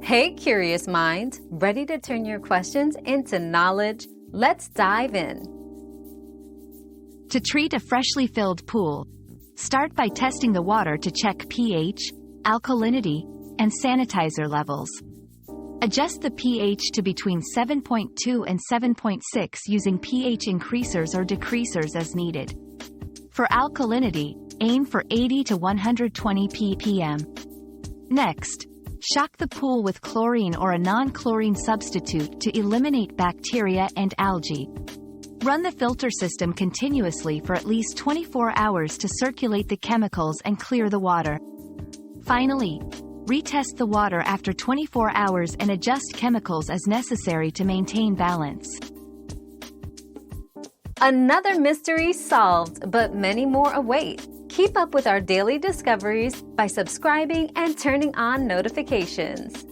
Hey, curious minds, ready to turn your questions into knowledge? Let's dive in. To treat a freshly filled pool, start by testing the water to check pH, alkalinity, and sanitizer levels. Adjust the pH to between 7.2 and 7.6 using pH increasers or decreasers as needed. For alkalinity, aim for 80 to 120 ppm. Next, shock the pool with chlorine or a non-chlorine substitute to eliminate bacteria and algae. Run the filter system continuously for at least 24 hours to circulate the chemicals and clear the water. Finally, retest the water after 24 hours and adjust chemicals as necessary to maintain balance. Another mystery solved, but many more await. Keep up with our daily discoveries by subscribing and turning on notifications.